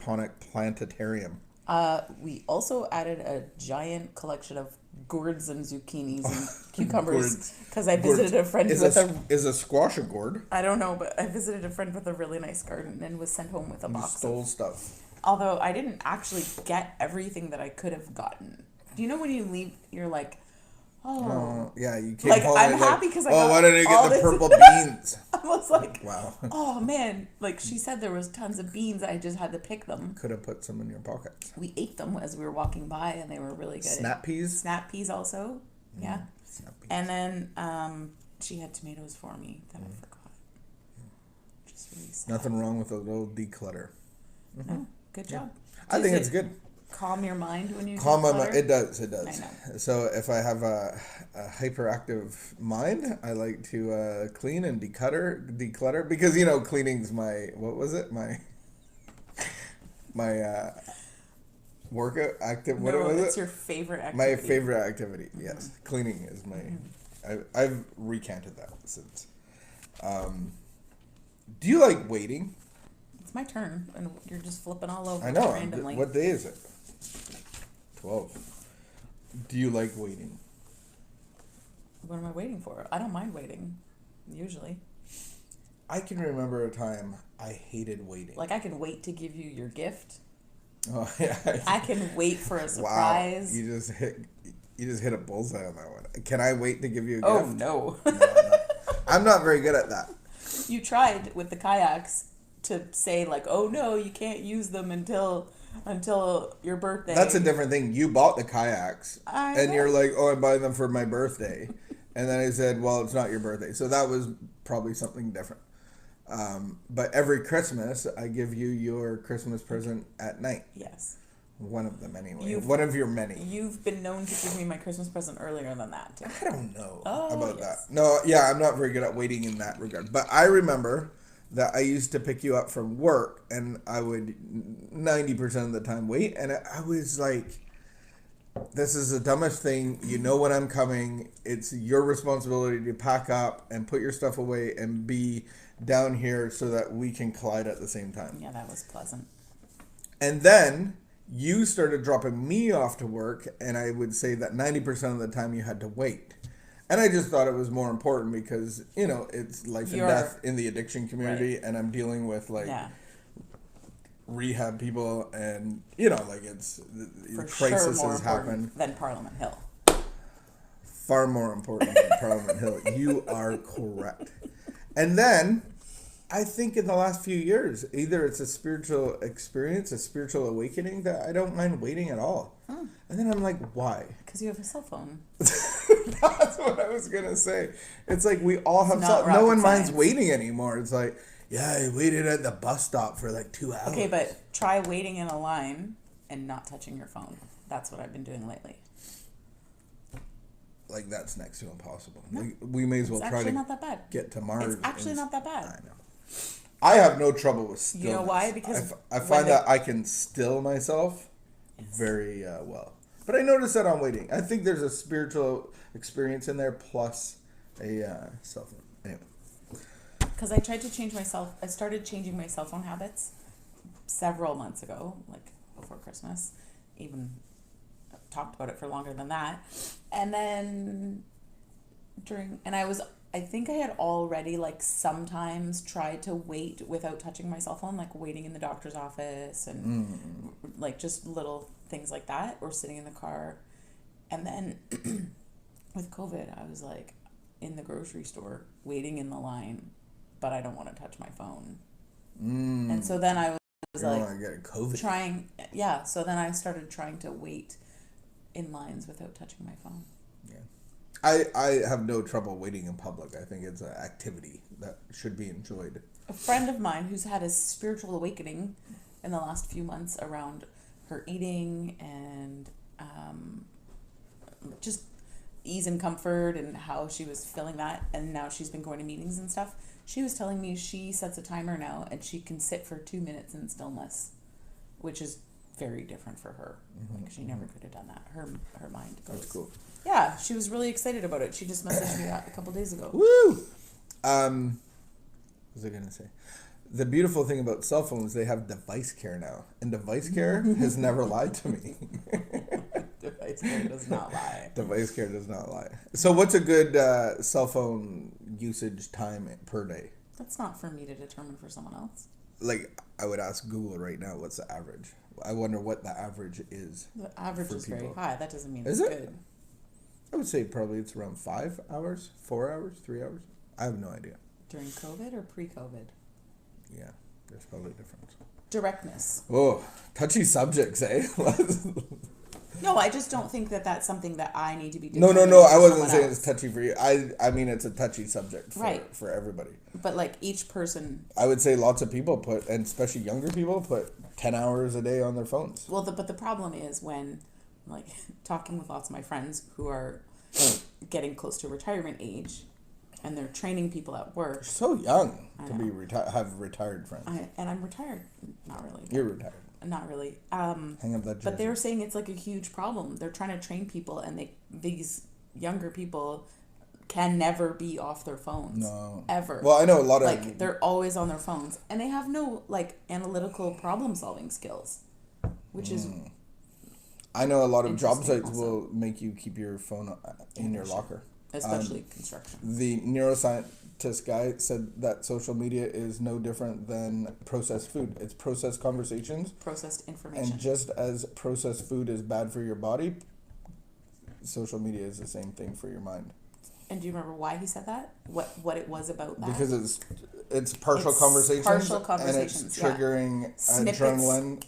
planetarium. We also added a giant collection of gourds and zucchinis and cucumbers because I visited a friend with Is a squash a gourd? I don't know, but I visited a friend with a really nice garden and was sent home with a box. Stole stuff. Although I didn't actually get everything that I could have gotten. Do you know when you leave, you're like, oh. Yeah, you came like, home I'm and happy because I got why didn't I get the purple beans? I was like, wow. Oh, man. Like, she said there was tons of beans. I just had to pick them. Could have put some in your pocket. We ate them as we were walking by, and they were really good. Snap peas? Snap peas also. Yeah. Snap peas. And then she had tomatoes for me that I forgot. Just really sad. Nothing wrong with a little declutter. No, good job. I think it's good. Calm your mind when you calm my mind. declutter? It does. It I does. know. So if I have a hyperactive mind, I like to clean and declutter because cleaning's my workout active. What was it? It's your favorite activity. My favorite activity. Mm-hmm. Yes, cleaning is my. Mm-hmm. I've recanted that since. Do you like waiting? It's my turn, and you're just flipping all over I know. randomly. What day is it? 12. Do you like waiting? What am I waiting for? I don't mind waiting, usually. I can remember a time I hated waiting. Like, I can wait to give you your gift. Oh, yeah. I can wait for a surprise. Wow. You just hit a bullseye on that one. Can I wait to give you a gift? gift? No. I'm not very good at that. You tried with the kayaks to say, like, oh, no, you can't use them until your birthday. That's a different thing. You bought the kayaks. And you're like, oh, I'm buying them for my birthday. And then I said, well, it's not your birthday. So that was probably something different. But every Christmas, I give you your Christmas present at night. Yes. One of them, anyway. One of your many. You've been known to give me my Christmas present earlier than that, too. I don't know about that. No, yeah, I'm not very good at waiting in that regard. But I remember that I used to pick you up from work, and I would 90% of the time wait. And I was like, this is the dumbest thing. You know when I'm coming. It's your responsibility to pack up and put your stuff away and be down here so that we can collide at the same time. Yeah, that was pleasant. And then you started dropping me off to work, and I would say that 90% of the time you had to wait. And I just thought it was more important because, it's life and death in the addiction community, right. And I'm dealing with, rehab people, and, it's for crises sure more happen. Than Parliament Hill. Far more important than Parliament Hill. You are correct. And then, I think in the last few years, either it's a spiritual experience, a spiritual awakening, that I don't mind waiting at all. Oh. And then I'm like, why? Because you have a cell phone. That's what I was going to say. It's like we all have cell phones. No one minds waiting anymore. It's like, yeah, I waited at the bus stop for 2 hours. Okay, but try waiting in a line and not touching your phone. That's what I've been doing lately. That's next to impossible. No, we may as well try to not that bad. Get to Mars. It's actually not that bad. I know. I have no trouble with stillness. You know why? Because I find that I can still myself very well. But I noticed that on waiting. I think there's a spiritual experience in there plus a cell phone. Anyway. Because I tried to change myself. I started changing my cell phone habits several months ago, before Christmas. Even talked about it for longer than that. And then I think I had already sometimes tried to wait without touching my cell phone, waiting in the doctor's office and just little things like that, or sitting in the car. And then with COVID, I was in the grocery store waiting in the line, but I don't want to touch my phone. And so then I was get COVID. So then I started trying to wait in lines without touching my phone. Yeah. I have no trouble waiting in public. I think it's an activity that should be enjoyed. A friend of mine who's had a spiritual awakening in the last few months around her eating and just ease and comfort and how she was feeling that, and now she's been going to meetings and stuff. She was telling me she sets a timer now and she can sit for 2 minutes in stillness, which is very different for her. She never could have done that. Her mind goes. That's cool. Yeah, she was really excited about it. She just messaged me a couple days ago. Woo! What was I gonna say? The beautiful thing about cell phones, they have device care now. And device care has never lied to me. Device care does not lie. Device care does not lie. So what's a good cell phone usage time per day? That's not for me to determine for someone else. Like, I would ask Google right now, what's the average? I wonder what the average is. The average is very high. That doesn't mean is it's it? good. I would say probably it's around 5 hours, 4 hours, 3 hours. I have no idea. During COVID or pre-COVID? Yeah, there's probably a difference. Directness. Oh, touchy subjects, eh? No, I just don't think that that's something that I need to be doing. No. I wasn't saying it's touchy for you. I mean, it's a touchy subject for everybody. But like each person. I would say lots of people put, and especially younger people, put 10 hours a day on their phones. Well, but the problem is when, like, talking with lots of my friends who are getting close to retirement age, and they're training people at work. You're so young to be have retired friends. And I'm retired. Not really. You're retired. Not really. Hang up that jersey. But they're saying it's like a huge problem. They're trying to train people, and these younger people can never be off their phones. No. Ever. Well, I know a lot of... Like, they're always on their phones. And they have no, like, analytical problem-solving skills. Which is... I know a lot of job sites will make you keep your phone in your locker. Especially construction. The neuroscientist guy said that social media is no different than processed food. It's processed conversations. Processed information. And just as processed food is bad for your body, social media is the same thing for your mind. And do you remember why he said that? What it was about that? Because it's partial conversations. And it's triggering adrenaline.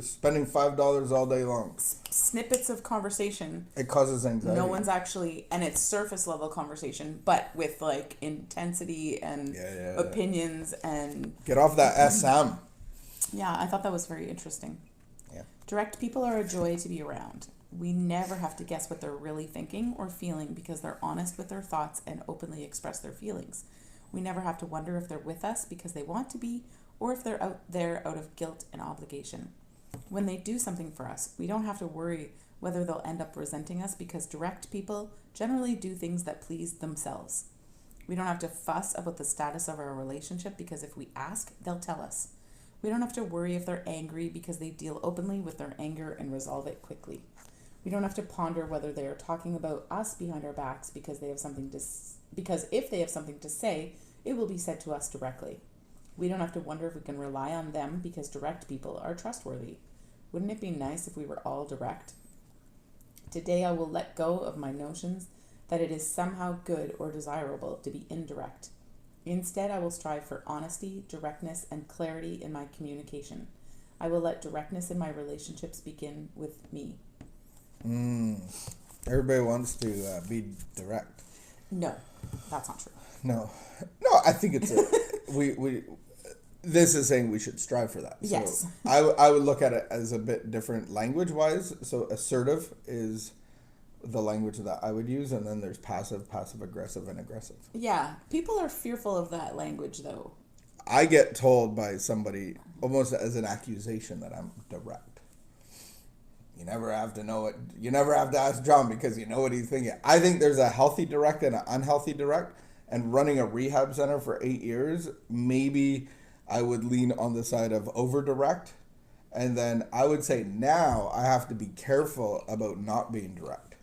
Spending $5 all day long. Snippets of conversation. It causes anxiety. No one's actually, and it's surface level conversation, but with like intensity and opinions and. Get off that SM. Yeah, I thought that was very interesting. Yeah. Direct people are a joy to be around. We never have to guess what they're really thinking or feeling because they're honest with their thoughts and openly express their feelings. We never have to wonder if they're with us because they want to be or if they're out there out of guilt and obligation. When they do something for us, we don't have to worry whether they'll end up resenting us because direct people generally do things that please themselves. We don't have to fuss about the status of our relationship because if we ask, they'll tell us. We don't have to worry if they're angry because they deal openly with their anger and resolve it quickly. We don't have to ponder whether they are talking about us behind our backs because if they have something to say, it will be said to us directly. We don't have to wonder if we can rely on them because direct people are trustworthy. Wouldn't it be nice if we were all direct? Today I will let go of my notions that it is somehow good or desirable to be indirect. Instead, I will strive for honesty, directness, and clarity in my communication. I will let directness in my relationships begin with me. Everybody wants to be direct. No, that's not true. No, I think it's we. This is saying we should strive for that. Yes. So I would look at it as a bit different language wise. So assertive is the language that I would use, and then there's passive aggressive, and aggressive. Yeah, people are fearful of that language though. I get told by somebody almost as an accusation that I'm direct. You never have to know it. You never have to ask John because you know what he's thinking. I think there's a healthy direct and an unhealthy direct. And running a rehab center for 8 years, maybe I would lean on the side of over direct. And then I would say now I have to be careful about not being direct.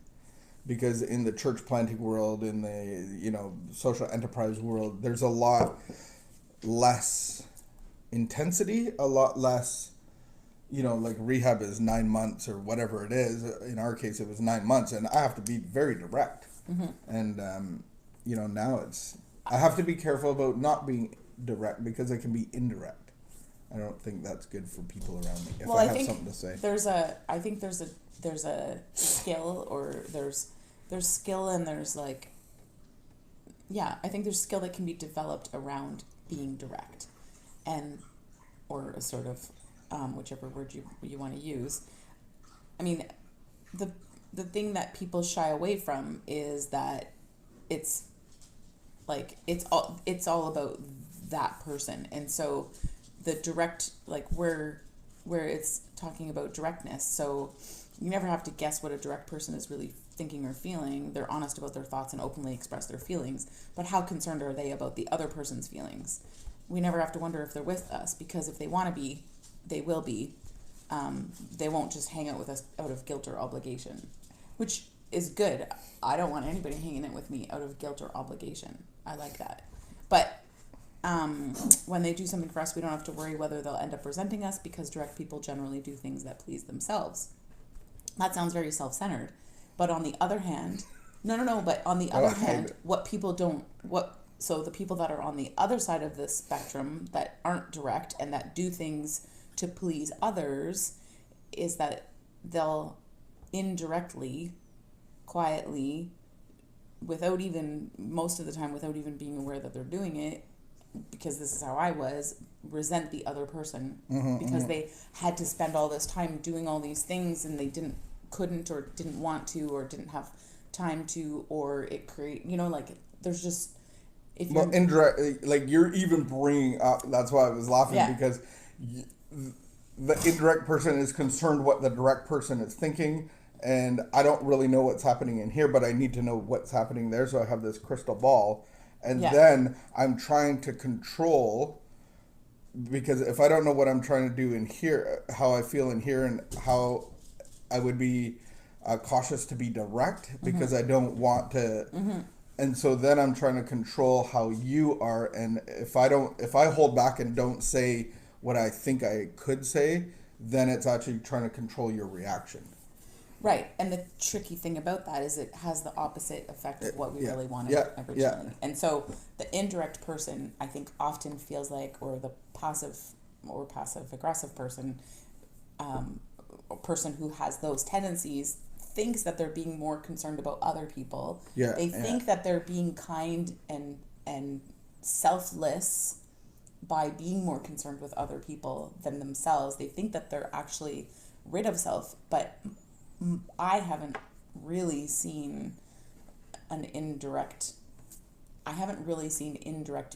Because in the church planting world, in the social enterprise world, there's a lot less intensity, a lot less. Like rehab is 9 months or whatever it is. In our case, it was 9 months, and I have to be very direct. Mm-hmm. And, now I have to be careful about not being direct because I can be indirect. I don't think that's good for people around me. If I have something to say. There's a skill or there's skill and there's like, yeah, I think there's skill that can be developed around being direct or a sort of, whichever word you want to use. I mean, the thing that people shy away from is that it's all about that person, and so the direct, like where it's talking about directness. So you never have to guess what a direct person is really thinking or feeling. They're honest about their thoughts and openly express their feelings. But how concerned are they about the other person's feelings? we never have to wonder if they're with us, because if they want to be, they will be. They won't just hang out with us out of guilt or obligation, which is good. I don't want anybody hanging out with me out of guilt or obligation. I like that. But when they do something for us, we don't have to worry whether they'll end up resenting us, because direct people generally do things that please themselves. That sounds very self-centered. But on the other hand, but on the other hand, so the people that are on the other side of the spectrum that aren't direct and that do things to please others, is that they'll indirectly, quietly, most of the time without even being aware that they're doing it, because this is how I was, resent the other person, because they had to spend all this time doing all these things and they couldn't or didn't want to or didn't have time to, or it create, like, there's just, if you're indirect, like, you're even bringing up, that's why I was laughing, because the indirect person is concerned what the direct person is thinking, and I don't really know what's happening in here, but I need to know what's happening there, so I have this crystal ball, and then I'm trying to control, because if I don't know what I'm trying to do in here, how I feel in here, and how I would be cautious to be direct, because I don't want to, and so then I'm trying to control how you are, and if I hold back and don't say what I think I could say, then it's actually trying to control your reaction. Right, and the tricky thing about that is it has the opposite effect of what we really wanted originally. And so the indirect person, I think, often feels like, or the passive aggressive person, person who has those tendencies, thinks that they're being more concerned about other people. They think that they're being kind and selfless by being more concerned with other people than themselves. They think that they're actually rid of self, but I haven't really seen indirect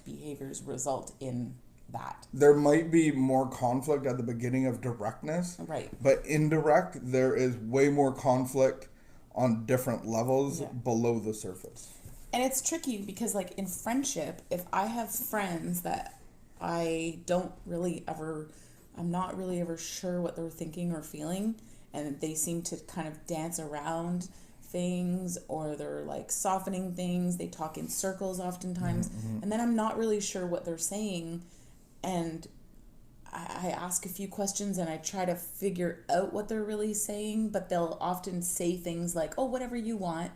behaviors result in that. There might be more conflict at the beginning of directness. Right. But indirect, there is way more conflict on different levels below the surface. And it's tricky because, like, in friendship, if I have friends that I'm not really ever sure what they're thinking or feeling, and they seem to kind of dance around things, or they're like softening things, they talk in circles oftentimes, and then I'm not really sure what they're saying, and I ask a few questions and I try to figure out what they're really saying, but they'll often say things like, oh, whatever you want,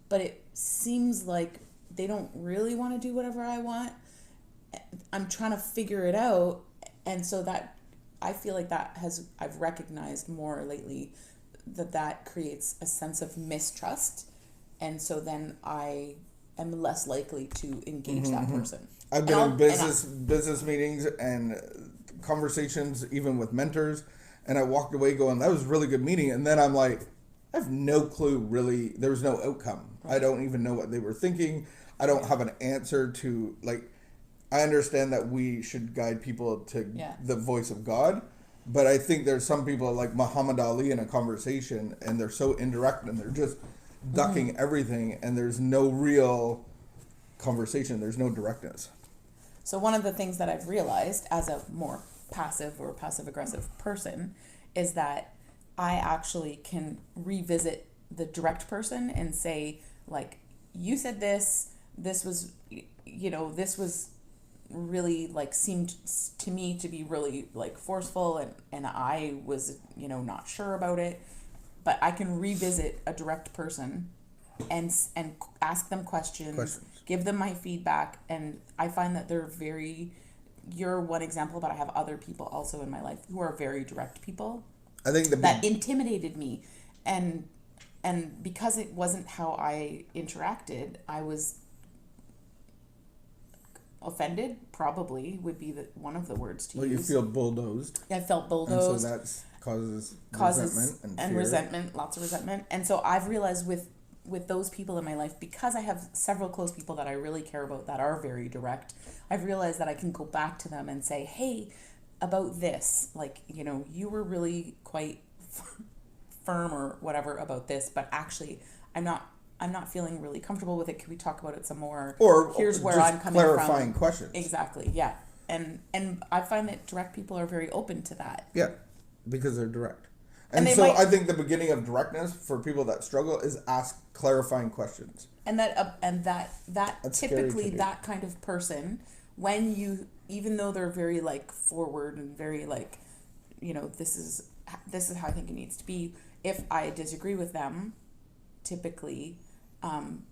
but it seems like they don't really want to do whatever I want. I'm trying to figure it out, and so that I feel like I've recognized more lately that creates a sense of mistrust, and so then I am less likely to engage that person. I've been in business meetings and conversations, even with mentors, and I walked away going, that was a really good meeting, and then I'm like, I have no clue, really. There was no outcome. Right. I don't even know what they were thinking. I don't have an answer to, like, I understand that we should guide people to the voice of God, but I think there's some people like Muhammad Ali in a conversation, and they're so indirect and they're just ducking everything, and there's no real conversation. There's no directness. So one of the things that I've realized as a more passive or passive-aggressive person is that I actually can revisit the direct person and say, like, you said this was really, like, seemed to me to be really, like, forceful, and I was, not sure about it, but I can revisit a direct person and ask them questions, give them my feedback, and I find that you're one example, but I have other people also in my life who are very direct people. I think that intimidated me, and because it wasn't how I interacted, I was offended, probably would be one of the words to use. Well, you feel bulldozed. I felt bulldozed. And so that causes resentment and fear. Resentment, lots of resentment. And so I've realized with those people in my life, because I have several close people that I really care about that are very direct, I've realized that I can go back to them and say, hey, about this, like, you were really quite firm or whatever about this, but actually I'm not feeling really comfortable with it. Can we talk about it some more? Or here's where just I'm coming from. Clarifying questions. Exactly. Yeah. And I find that direct people are very open to that. Yeah, because they're direct. And And they so might- I think the beginning of directness for people that struggle is ask clarifying questions. And that That's scary typically to do. that kind of person, when you, even though they're very like forward and very like, this is how I think it needs to be. If I disagree with them, typically,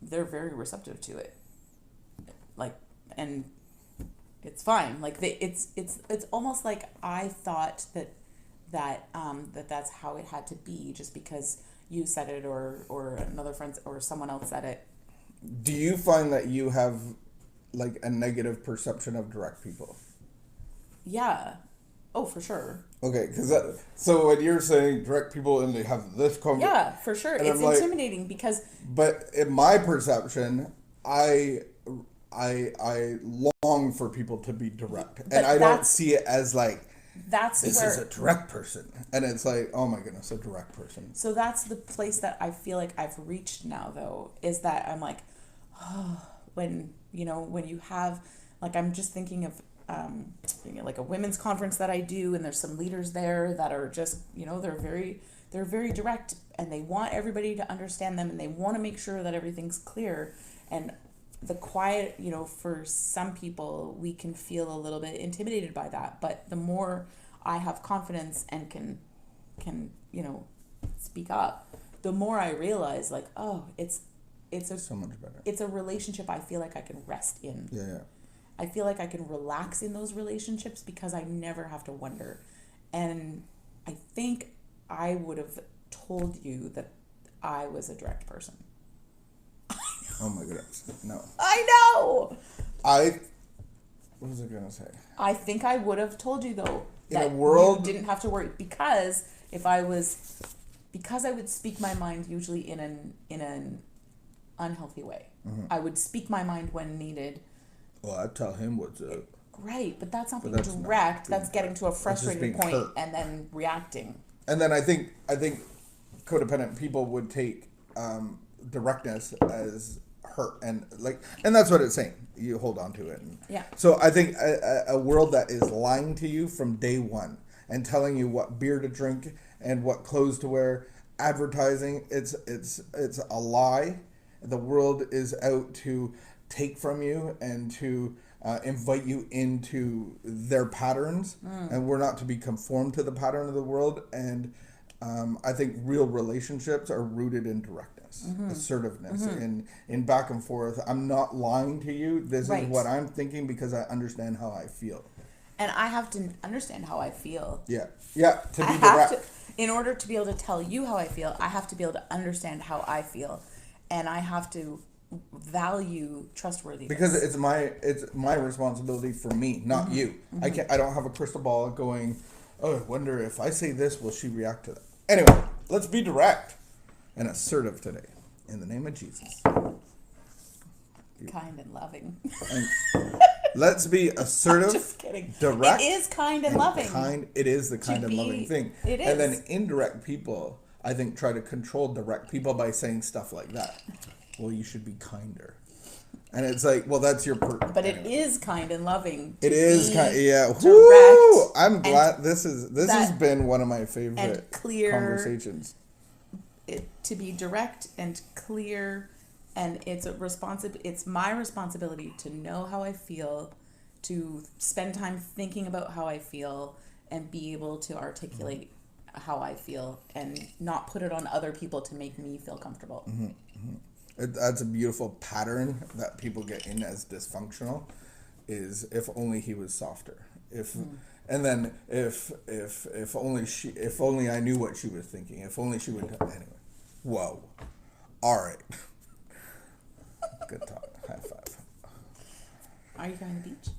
they're very receptive to it. Like, and it's fine. Like it's almost like I thought that's how it had to be, just because you said it or another friend or someone else said it. Do you find that you have like a negative perception of direct people? Yeah. Oh, for sure. Okay, so when you're saying direct people and they have this conversation, Yeah, for sure. And It's I'm like- intimidating because but in my perception, I long for people to be direct, But and I don't that's- see it as like that's this where is a direct person, and it's like, oh my goodness, a direct person. so that's the place that I feel like I've reached now, though, is that I'm like, when you have, like, I'm just thinking of like a women's conference that I do, and there's some leaders there that are just, they're very direct, and they want everybody to understand them, and they want to make sure that everything's clear. And the quiet, for some people, we can feel a little bit intimidated by that. But the more I have confidence and can speak up, the more I realize, like, oh, it's So much better. it's a relationship I feel like I can rest in. Yeah. I feel like I can relax in those relationships because I never have to wonder. And I think I would have told you that I was a direct person. Oh my goodness. No. I know! What was I gonna say? I think I would have told you, though, In a that world- you didn't have to worry, because I would speak my mind usually in an unhealthy way. Mm-hmm. I would speak my mind when needed. Well, I tell him what's up. Right, but that's not But being that's not direct. being That's getting to a just frustrated being point hurt. and then reacting. And then I think codependent people would take directness as hurt, and that's what it's saying. You hold on to it. Yeah. So I think a world that is lying to you from day one and telling you what beer to drink and what clothes to wear, advertising, it's a lie. The world is out to take from you and to invite you into their patterns, and we're not to be conformed to the pattern of the world. And I think real relationships are rooted in directness, assertiveness, in back and forth. I'm not lying to you. This Right. is what I'm thinking because I understand how I feel. And I have to understand how I feel. Yeah. To be I have direct. to, in order to be able to tell you how I feel, I have to be able to understand how I feel, and I have to value trustworthiness. Because it's my responsibility for me, not you. I don't have a crystal ball going, oh, I wonder if I say this, will she react to that? Anyway, let's be direct and assertive today. In the name of Jesus. Kind and loving. And let's be assertive, Just kidding. direct. It is kind and loving. It is the kind and be- loving thing. it And then is. indirect people, I think, try to control direct people by saying stuff like that. Well, you should be kinder. And it's like, well, that's your But it is kind and loving. It is kind, yeah. direct Woo! I'm glad this has that- been one of my favorite and clear. conversations. To be direct and clear, and it's my responsibility to know how I feel, to spend time thinking about how I feel, and be able to articulate how I feel, and not put it on other people to make me feel comfortable. That's a beautiful pattern that people get in as dysfunctional. Is if only he was softer. And then if only I knew what she was thinking. If only she would. Anyway, whoa. All right. Good talk. High five. Are you going to the beach?